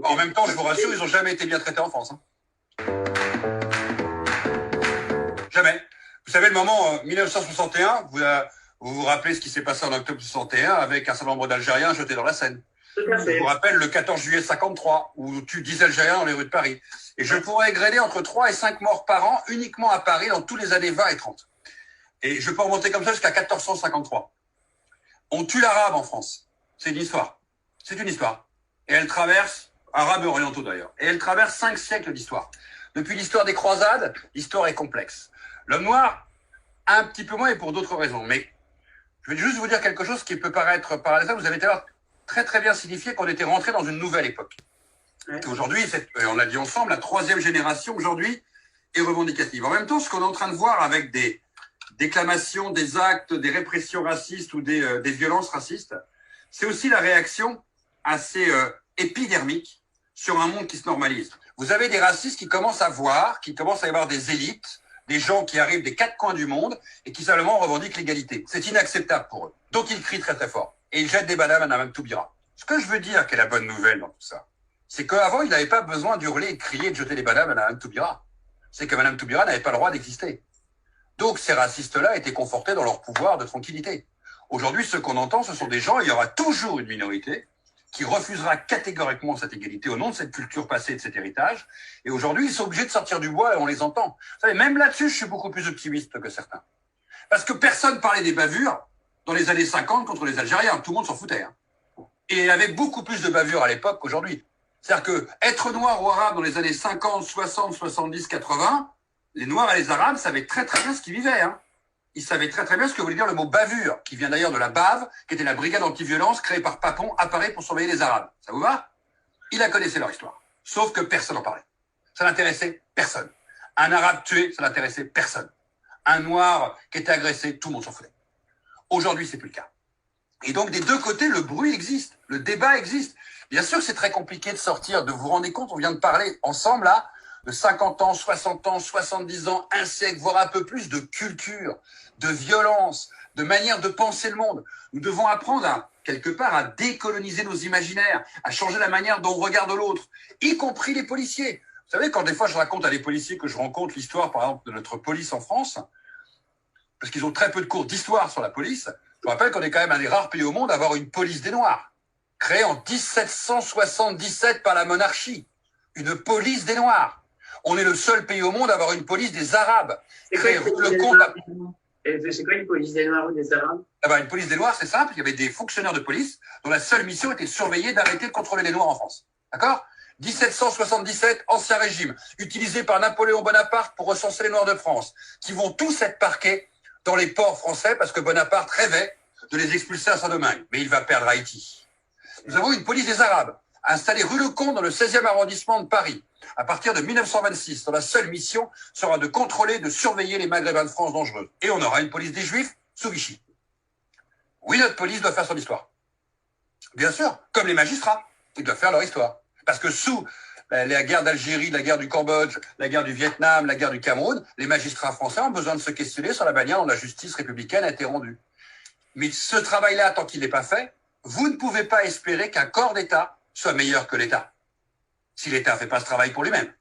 En même temps, je vous rassure, ils n'ont jamais été bien traités en France. Hein. Jamais. Vous savez, le moment 1961, vous vous rappelez ce qui s'est passé en octobre 61 avec un certain nombre d'Algériens jetés dans la Seine. Je vous rappelle le 14 juillet 53, où tue 10 Algériens dans les rues de Paris. Et je pourrais égrener entre 3 et 5 morts par an uniquement à Paris dans tous les années 20 et 30. Et je peux remonter comme ça jusqu'à 1453. On tue l'arabe en France. C'est une histoire. C'est une histoire. Et elle traverse, arabes et orientaux d'ailleurs, et elle traverse 5 siècles d'histoire. Depuis l'histoire des croisades, l'histoire est complexe. L'homme noir, un petit peu moins et pour d'autres raisons. Mais je vais juste vous dire quelque chose qui peut paraître paradoxal. Vous avez tout à l'heure très très bien signifié qu'on était rentré dans une nouvelle époque. Ouais. Aujourd'hui, on l'a dit ensemble, la 3e génération aujourd'hui est revendicative. En même temps, ce qu'on est en train de voir avec des déclamations, des actes, des répressions racistes ou des violences racistes, c'est aussi la réaction assez épidermique sur un monde qui se normalise. Vous avez des racistes qui commencent à voir, qui commencent à y avoir des élites, des gens qui arrivent des 4 coins du monde et qui simplement revendiquent l'égalité. C'est inacceptable pour eux. Donc ils crient très très fort. Et ils jettent des bananes à Mme Toubira. Ce que je veux dire qu'est la bonne nouvelle dans tout ça, c'est qu'avant, ils n'avaient pas besoin d'hurler, de crier, de jeter des bananes à Mme Toubira. C'est que Mme Toubira n'avait pas le droit d'exister. Donc ces racistes-là étaient confortés dans leur pouvoir de tranquillité. Aujourd'hui, ce qu'on entend, ce sont des gens, il y aura toujours une minorité qui refusera catégoriquement cette égalité au nom de cette culture passée et de cet héritage. Et aujourd'hui, ils sont obligés de sortir du bois et on les entend. Vous savez, même là-dessus, je suis beaucoup plus optimiste que certains. Parce que personne parlait des bavures dans les années 50 contre les Algériens. Tout le monde s'en foutait. Hein. Et il y avait beaucoup plus de bavures à l'époque qu'aujourd'hui. C'est-à-dire que être noir ou arabe dans les années 50, 60, 70, 80, les Noirs et les Arabes savaient très très bien ce qu'ils vivaient. Hein. Ils savaient très très bien ce que voulait dire le mot bavure, qui vient d'ailleurs de la BAV, qui était la brigade anti-violence créée par Papon, à Paris pour surveiller les Arabes. Ça vous va? Ils la connaissaient leur histoire. Sauf que personne n'en parlait. Ça n'intéressait personne. Un Arabe tué, ça n'intéressait personne. Un Noir qui était agressé, tout le monde s'en foutait. Aujourd'hui, c'est plus le cas. Et donc, des deux côtés, le bruit existe, le débat existe. Bien sûr que c'est très compliqué de sortir, de vous rendre compte, on vient de parler ensemble là, de 50 ans, 60 ans, 70 ans, un siècle, voire un peu plus de culture, de violence, de manière de penser le monde. Nous devons apprendre quelque part à décoloniser nos imaginaires, à changer la manière dont on regarde l'autre, y compris les policiers. Vous savez, quand des fois je raconte à des policiers que je rencontre l'histoire, par exemple, de notre police en France, parce qu'ils ont très peu de cours d'histoire sur la police, je rappelle qu'on est quand même un des rares pays au monde à avoir une police des Noirs, créée en 1777 par la monarchie. Une police des Noirs. On est le seul pays au monde à avoir une police des Arabes. C'est quoi une police des Noirs ou des Arabes? Une police des Noirs, c'est simple. Il y avait des fonctionnaires de police dont la seule mission était de surveiller, d'arrêter, de contrôler les Noirs en France. D'accord? 1777, ancien régime, utilisé par Napoléon Bonaparte pour recenser les Noirs de France, qui vont tous être parqués dans les ports français parce que Bonaparte rêvait de les expulser à Saint-Domingue. Mais il va perdre Haïti. Nous avons une police des Arabes, installée rue Lecomte dans le 16e arrondissement de Paris, à partir de 1926, dont la seule mission sera de contrôler, de surveiller les Maghrébins de France dangereux. Et on aura une police des Juifs sous Vichy. Oui, notre police doit faire son histoire. Bien sûr, comme les magistrats, ils doivent faire leur histoire. Parce que sous la guerre d'Algérie, la guerre du Cambodge, la guerre du Vietnam, la guerre du Cameroun, les magistrats français ont besoin de se questionner sur la manière dont la justice républicaine a été rendue. Mais ce travail-là, tant qu'il n'est pas fait, vous ne pouvez pas espérer qu'un corps d'État soit meilleur que l'État. Si l'État ne fait pas ce travail pour lui-même.